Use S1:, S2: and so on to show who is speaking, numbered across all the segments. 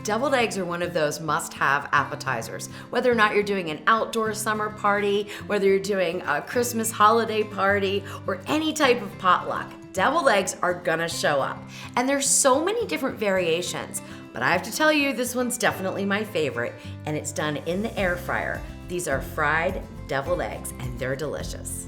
S1: Deviled eggs are one of those must-have appetizers. Whether or not you're doing an outdoor summer party, whether you're doing a Christmas holiday party, or any type of potluck, deviled eggs are gonna show up. And there's so many different variations, but I have to tell you, this one's definitely my favorite, and it's done in the air fryer. These are fried deviled eggs, and they're delicious.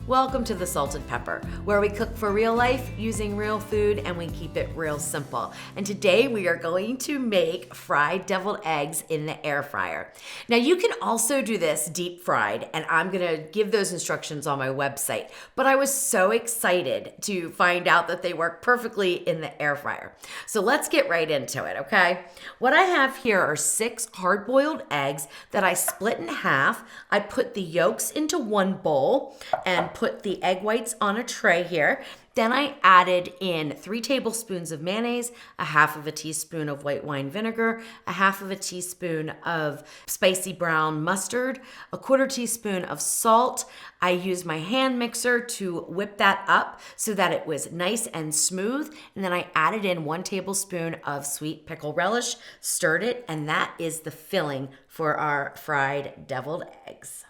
S1: Welcome to The Salted Pepper, where we cook for real life using real food and we keep it real simple. And today we are going to make fried deviled eggs in the air fryer. Now you can also do this deep fried, and I'm gonna give those instructions on my website, but I was so excited to find out that they work perfectly in the air fryer. So let's get right into it, okay? What I have here are 6 hard-boiled eggs that I split in half. I put the yolks into one bowl and put the egg whites on a tray here. Then I added in 3 tablespoons of mayonnaise, a half of a teaspoon of white wine vinegar, a half of a teaspoon of spicy brown mustard, a 1/4 teaspoon of salt. I used my hand mixer to whip that up so that it was nice and smooth. And then I added in 1 tablespoon of sweet pickle relish, stirred it, and that is the filling for our fried deviled eggs.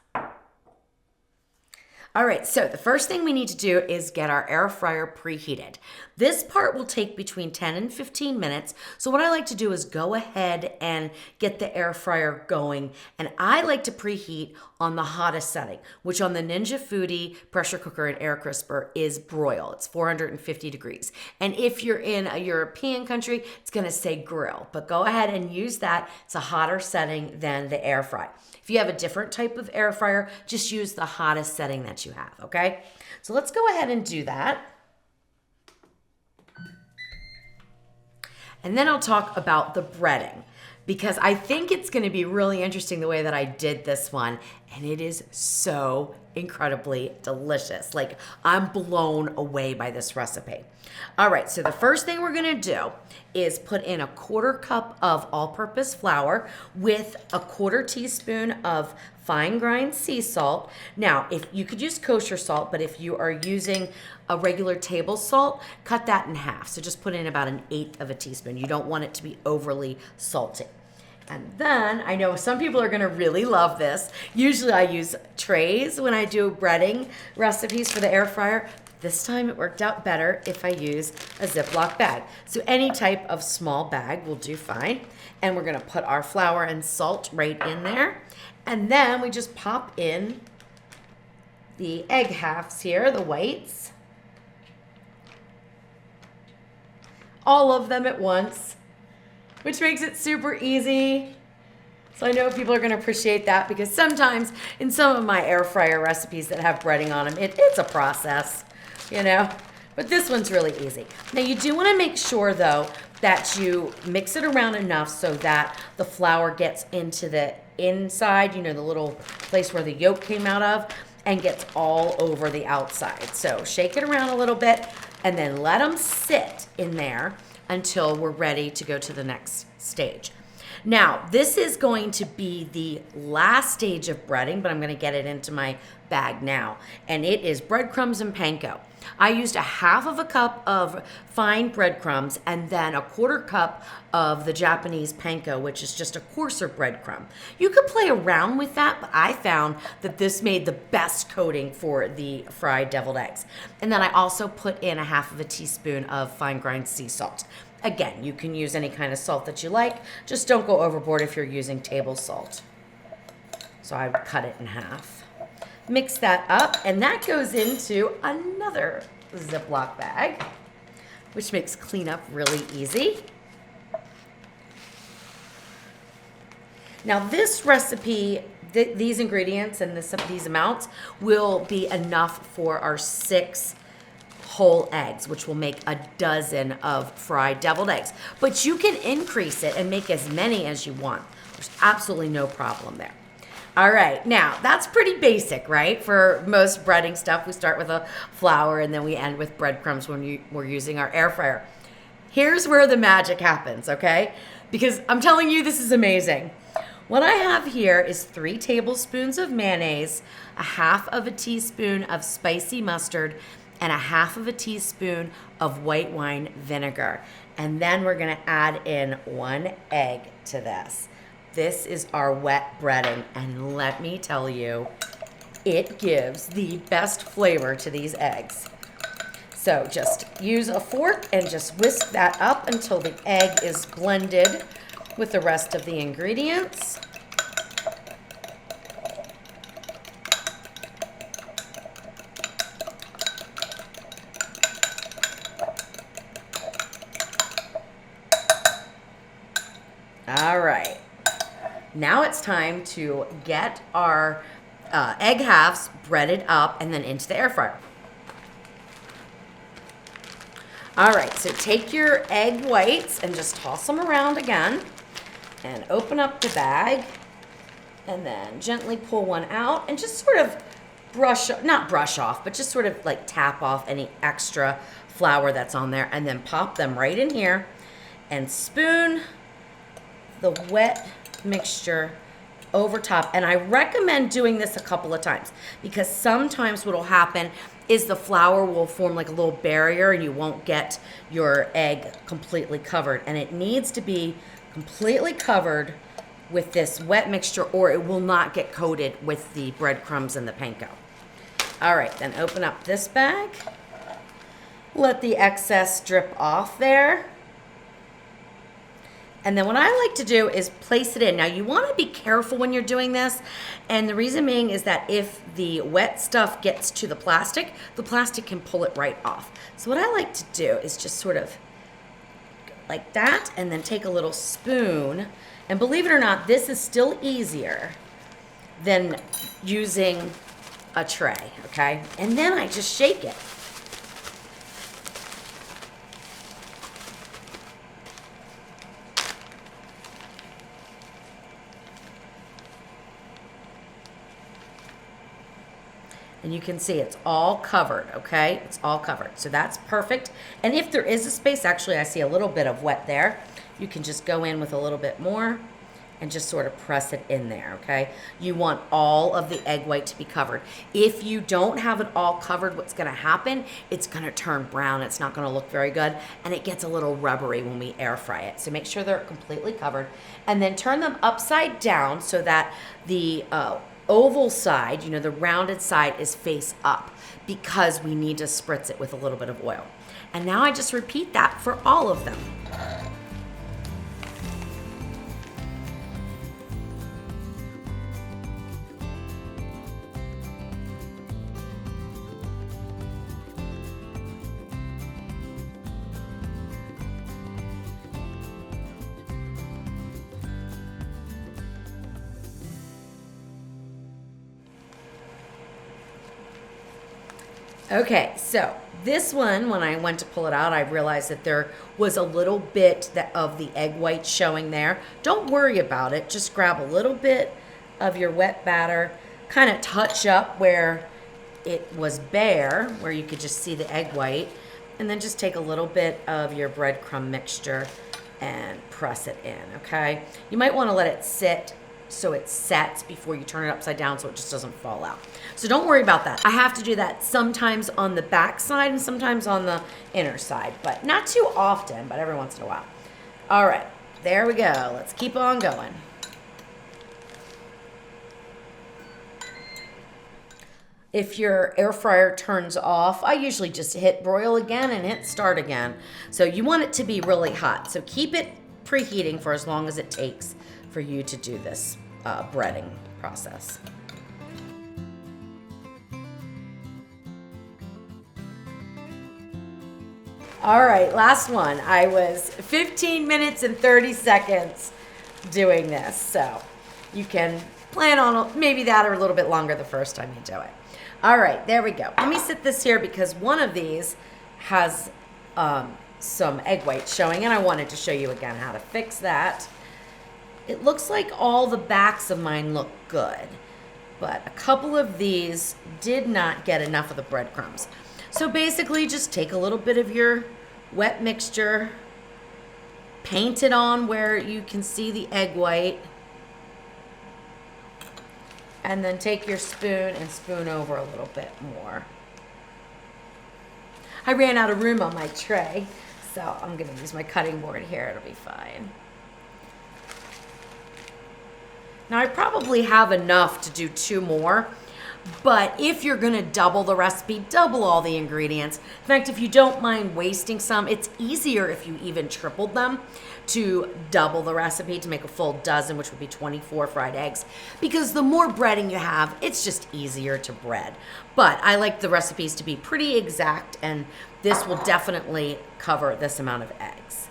S1: All right, so the first thing we need to do is get our air fryer preheated. This part will take between 10 and 15 minutes. So what I like to do is go ahead and get the air fryer going. And I like to preheat on the hottest setting, which on the Ninja Foodi pressure cooker and air crisper is broil. It's 450 degrees. And if you're in a European country, it's gonna say grill, but go ahead and use that. It's a hotter setting than the air fry. If you have a different type of air fryer, just use the hottest setting that you have, okay? So let's go ahead and do that. And then I'll talk about the breading, because I think it's gonna be really interesting the way that I did this one, and it is so incredibly delicious. Like, I'm blown away by this recipe. All right, so the first thing we're gonna do is put in a 1/4 cup of all-purpose flour with a 1/4 teaspoon of fine grind sea salt. Now, if you could use kosher salt, but if you are using a regular table salt, cut that in half. So just put in about 1/8 of a teaspoon. You don't want it to be overly salty. And then, I know some people are gonna really love this. Usually I use trays when I do breading recipes for the air fryer. This time it worked out better if I use a Ziploc bag. So any type of small bag will do fine. And we're gonna put our flour and salt right in there. And then we just pop in the egg halves here, the whites. All of them at once, which makes it super easy. So I know people are gonna appreciate that, because sometimes in some of my air fryer recipes that have breading on them, it's a process, you know? But this one's really easy. Now you do wanna make sure though that you mix it around enough so that the flour gets into the inside, you know, the little place where the yolk came out of, and gets all over the outside. So shake it around a little bit and then let them sit in there until we're ready to go to the next stage. Now, this is going to be the last stage of breading, but I'm gonna get it into my bag now. And it is breadcrumbs and panko. I used 1/2 of a cup of fine breadcrumbs and then 1/4 cup of the Japanese panko, which is just a coarser breadcrumb. You could play around with that, but I found that this made the best coating for the fried deviled eggs. And then I also put in 1/2 of a teaspoon of fine grind sea salt. Again, you can use any kind of salt that you like. Just don't go overboard if you're using table salt. So I would cut it in half. Mix that up, and that goes into another Ziploc bag, which makes cleanup really easy. Now this recipe, these ingredients and these amounts will be enough for our 6 whole eggs, which will make a dozen of fried deviled eggs. But you can increase it and make as many as you want. There's absolutely no problem there. All right, now that's pretty basic, right? For most breading stuff, we start with a flour and then we end with breadcrumbs when we're using our air fryer. Here's where the magic happens, okay? Because I'm telling you, this is amazing. What I have here is 3 tablespoons of mayonnaise, 1/2 of a teaspoon of spicy mustard, and 1/2 of a teaspoon of white wine vinegar. And then we're gonna add in 1 egg to this. This is our wet breading, and let me tell you, it gives the best flavor to these eggs. So just use a fork and just whisk that up until the egg is blended with the rest of the ingredients. All right, now it's time to get our egg halves breaded up and then into the air fryer. All right, so take your egg whites and just toss them around again and open up the bag and then gently pull one out and just sort of not brush off, but just sort of like tap off any extra flour that's on there and then pop them right in here and spoon the wet mixture over top. And I recommend doing this a couple of times because sometimes what will happen is the flour will form like a little barrier and you won't get your egg completely covered. And it needs to be completely covered with this wet mixture or it will not get coated with the breadcrumbs and the panko. All right, then open up this bag. Let the excess drip off there. And then what I like to do is place it in. Now you want to be careful when you're doing this. And the reason being is that if the wet stuff gets to the plastic can pull it right off. So what I like to do is just sort of like that and then take a little spoon. And believe it or not, this is still easier than using a tray, okay? And then I just shake it. And you can see it's all covered, okay? It's all covered, so that's perfect. And if there is a space, actually I see a little bit of wet there, you can just go in with a little bit more and just sort of press it in there, okay? You want all of the egg white to be covered. If you don't have it all covered, what's gonna happen, it's gonna turn brown, it's not gonna look very good, and it gets a little rubbery when we air fry it. So make sure they're completely covered, and then turn them upside down so that the oval side, you know, the rounded side is face up because we need to spritz it with a little bit of oil. And now I just repeat that for all of them. Okay, so this one, when I went to pull it out, I realized that there was a little bit of the egg white showing there. Don't worry about it. Just grab a little bit of your wet batter, kind of touch up where it was bare, where you could just see the egg white, and then just take a little bit of your breadcrumb mixture and press it in, okay? You might want to let it sit so it sets before you turn it upside down so it just doesn't fall out. So don't worry about that. I have to do that sometimes on the back side and sometimes on the inner side, but not too often, but every once in a while. All right, there we go. Let's keep on going. If your air fryer turns off, I usually just hit broil again and hit start again. So you want it to be really hot. So keep it preheating for as long as it takes for you to do this breading process. All right, last one. I was 15 minutes and 30 seconds doing this. So you can plan on maybe that or a little bit longer the first time you do it. All right, there we go. Let me sit this here because one of these has some egg white showing, and I wanted to show you again how to fix that. It looks like all the backs of mine look good, but a couple of these did not get enough of the breadcrumbs. So basically just take a little bit of your wet mixture, paint it on where you can see the egg white, and then take your spoon and spoon over a little bit more. I ran out of room on my tray, So I'm gonna use my cutting board here, it'll be fine. Now I probably have enough to do 2 more, but if you're gonna double the recipe, double all the ingredients. In fact, if you don't mind wasting some, it's easier if you even tripled them to double the recipe to make a full dozen, which would be 24 fried eggs. Because the more breading you have, it's just easier to bread. But I like the recipes to be pretty exact, and this will definitely cover this amount of eggs.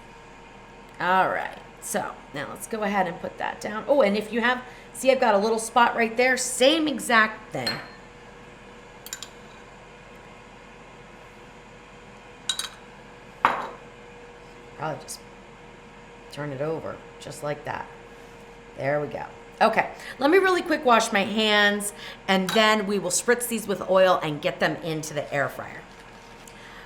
S1: All right. So now let's go ahead and put that down. Oh, and if you have, see I've got a little spot right there, same exact thing. Probably just turn it over, just like that. There we go. Okay, let me really quick wash my hands, and then we will spritz these with oil and get them into the air fryer.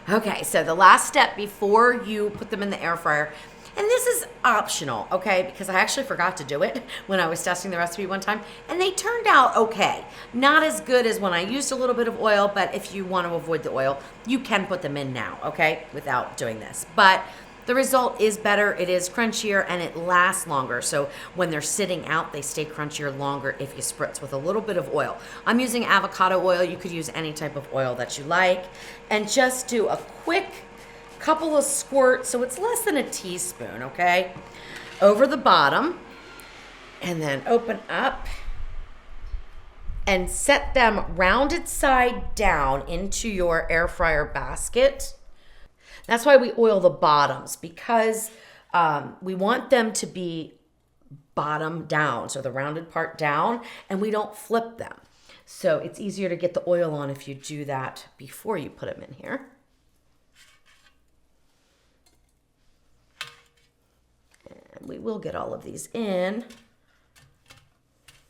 S1: Okay, so the last step before you put them in the air fryer, and this is optional, okay, because I actually forgot to do it when I was testing the recipe one time, and they turned out okay. Not as good as when I used a little bit of oil, but if you want to avoid the oil, you can put them in now, okay, without doing this. But the result is better, it is crunchier, and it lasts longer. So when they're sitting out, they stay crunchier longer if you spritz with a little bit of oil. I'm using avocado oil. You could use any type of oil that you like. And just do a quick couple of squirts, so it's less than a teaspoon, okay, over the bottom. And then open up and set them rounded side down into your air fryer basket. That's why we oil the bottoms, because we want them to be bottom down, so the rounded part down, and we don't flip them. So it's easier to get the oil on if you do that before you put them in here. And we will get all of these in.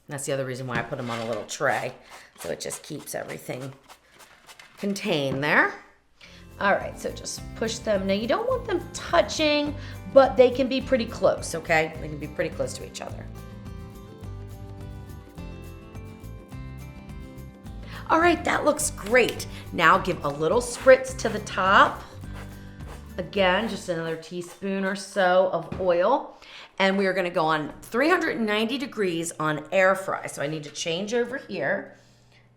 S1: That's the other reason why I put them on a little tray, so it just keeps everything contained there. All right, so just push them. Now you don't want them touching, but they can be pretty close, okay? They can be pretty close to each other. All right, that looks great. Now give a little spritz to the top. Again, just another teaspoon or so of oil. And we are gonna go on 390 degrees on air fry. So I need to change over here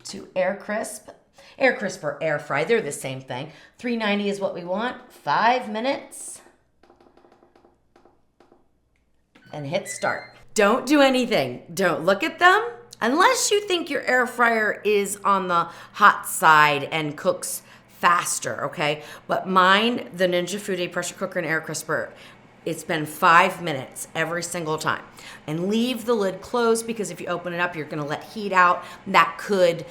S1: to air crisp. Air crisp or air fry, they're the same thing. 390 is what we want, 5 minutes. And hit start. Don't do anything, don't look at them, unless you think your air fryer is on the hot side and cooks faster, okay? But mine, the Ninja Foodi pressure cooker and air crisper, it's been 5 minutes every single time. And leave the lid closed, because if you open it up, you're gonna let heat out. That could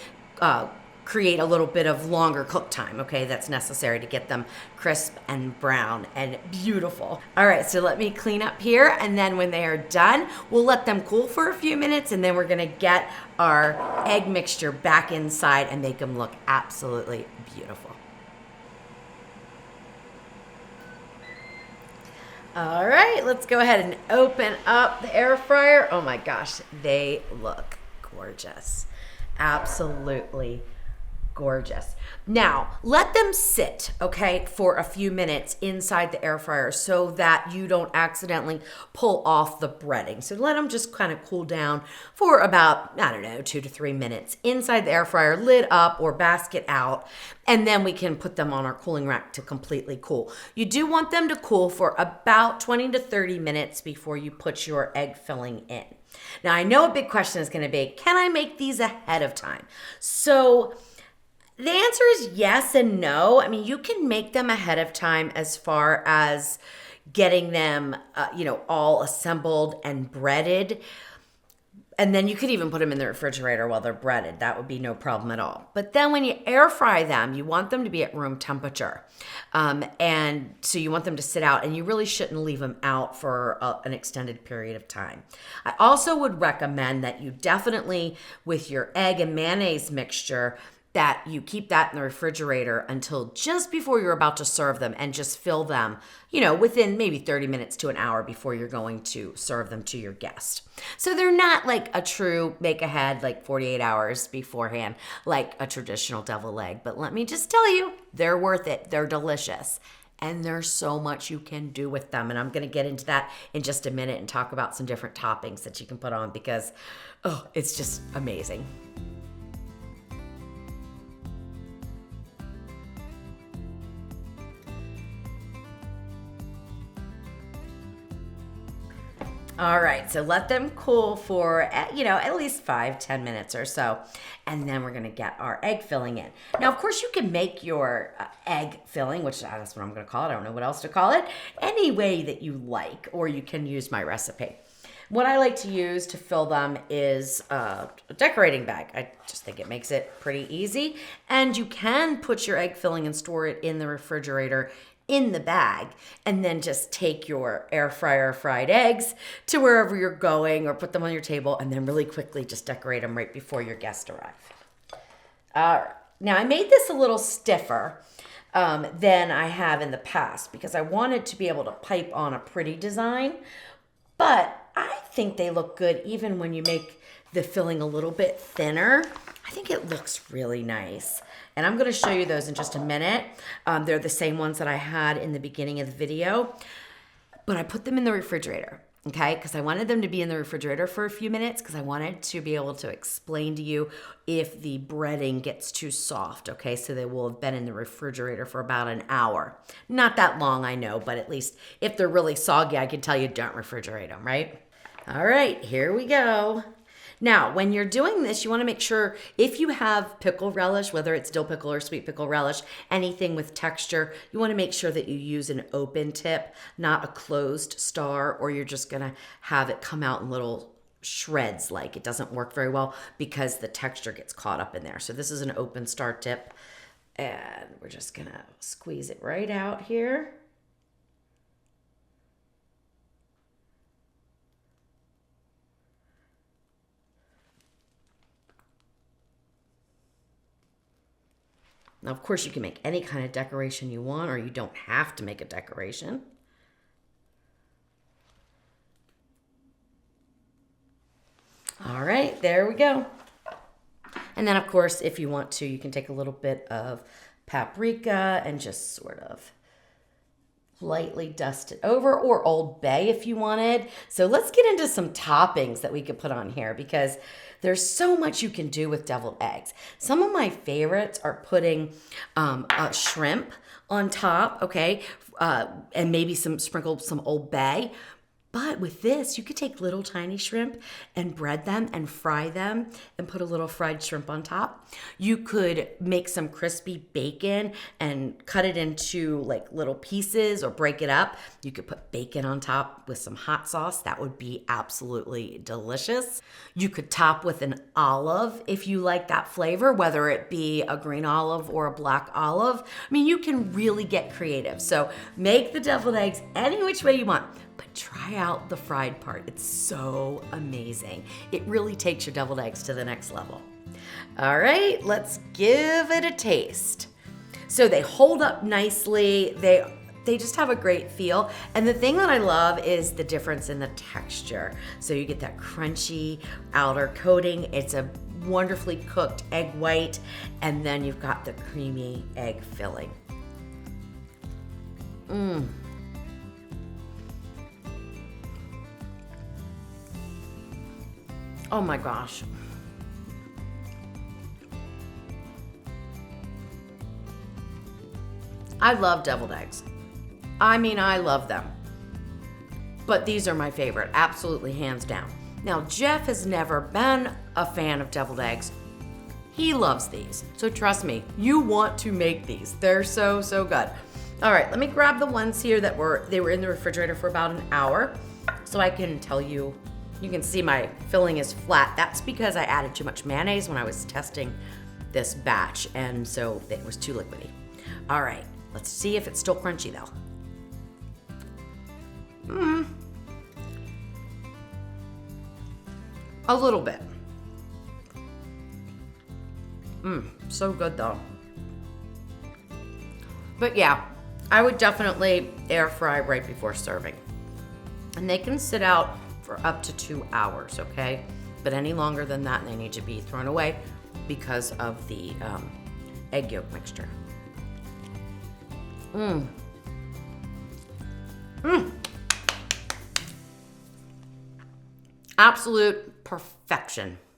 S1: create a little bit of longer cook time, okay? That's necessary to get them crisp and brown and beautiful. All right, so let me clean up here, and then when they are done, we'll let them cool for a few minutes, and then we're gonna get our egg mixture back inside and make them look absolutely beautiful. All right, let's go ahead and open up the air fryer. Oh my gosh, they look gorgeous. Absolutely gorgeous. Now, let them sit, okay, for a few minutes inside the air fryer so that you don't accidentally pull off the breading. So let them just kind of cool down for about, I don't know, 2 to 3 minutes inside the air fryer, lid up or basket out, and then we can put them on our cooling rack to completely cool. You do want them to cool for about 20 to 30 minutes before you put your egg filling in. Now, I know a big question is going to be, can I make these ahead of time? So the answer is yes and no. I mean, you can make them ahead of time as far as getting them, all assembled and breaded. And then you could even put them in the refrigerator while they're breaded. That would be no problem at all. But then when you air fry them, you want them to be at room temperature. And so you want them to sit out, and you really shouldn't leave them out for an extended period of time. I also would recommend that you definitely, with your egg and mayonnaise mixture, that you keep that in the refrigerator until just before you're about to serve them, and just fill them, within maybe 30 minutes to an hour before you're going to serve them to your guest. So they're not like a true make ahead, like 48 hours beforehand, like a traditional deviled egg. But let me just tell you, they're worth it. They're delicious. and there's so much you can do with them. And I'm going to get into that in just a minute and talk about some different toppings that you can put on because, oh, it's just amazing. All right, so let them cool for, at least 5-10 minutes or so. And then we're gonna get our egg filling in. Now, of course, you can make your egg filling, which that's what I'm gonna call it. I don't know what else to call it, any way that you like, or you can use my recipe. What I like to use to fill them is a decorating bag. I just think it makes it pretty easy. And you can put your egg filling and store it in the refrigerator in the bag, and then just take your air fryer fried eggs to wherever you're going or put them on your table and then really quickly just decorate them right before your guests arrive. All right. Now I made this a little stiffer than I have in the past because I wanted to be able to pipe on a pretty design, but I think they look good even when you make the filling a little bit thinner. I think it looks really nice. And I'm gonna show you those in just a minute. They're the same ones that I had in the beginning of the video, but I put them in the refrigerator, okay? Because I wanted them to be in the refrigerator for a few minutes because I wanted to be able to explain to you if the breading gets too soft, okay? So they will have been in the refrigerator for about an hour. Not that long, I know, but at least if they're really soggy, I can tell you don't refrigerate them, right? All right, here we go. Now, when you're doing this, you want to make sure if you have pickle relish, whether it's dill pickle or sweet pickle relish, anything with texture, you want to make sure that you use an open tip, not a closed star, or you're just going to have it come out in little shreds. Like it doesn't work very well because the texture gets caught up in there. So this is an open star tip, and we're just going to squeeze it right out here. Now, of course, you can make any kind of decoration you want, or you don't have to make a decoration. All right, there we go. And then, of course, if you want to, you can take a little bit of paprika and just sort of lightly dust it over, or Old Bay if you wanted. So let's get into some toppings that we could put on here because there's so much you can do with deviled eggs. Some of my favorites are putting a shrimp on top, okay, and maybe sprinkled some Old Bay. But with this, you could take little tiny shrimp and bread them and fry them and put a little fried shrimp on top. You could make some crispy bacon and cut it into like little pieces or break it up. You could put bacon on top with some hot sauce. That would be absolutely delicious. You could top with an olive if you like that flavor, whether it be a green olive or a black olive. I mean, you can really get creative. So make the deviled eggs any which way you want. But try out the fried part. It's so amazing. It really takes your deviled eggs to the next level. All right, let's give it a taste. So they hold up nicely. They just have a great feel. And the thing that I love is the difference in the texture. So you get that crunchy outer coating. It's a wonderfully cooked egg white. And then you've got the creamy egg filling. Oh my gosh. I love deviled eggs. I mean, I love them. But these are my favorite, absolutely hands down. Now, Jeff has never been a fan of deviled eggs. He loves these. So trust me, you want to make these. They're so, so good. All right, let me grab the ones here that were in the refrigerator for about an hour so I can tell you. You can see my filling is flat. That's because I added too much mayonnaise when I was testing this batch, and so it was too liquidy. All right, let's see if it's still crunchy though. A little bit. So good though. But yeah, I would definitely air fry right before serving. And they can sit out for up to 2 hours, okay? But any longer than that, they need to be thrown away because of the egg yolk mixture. Absolute perfection.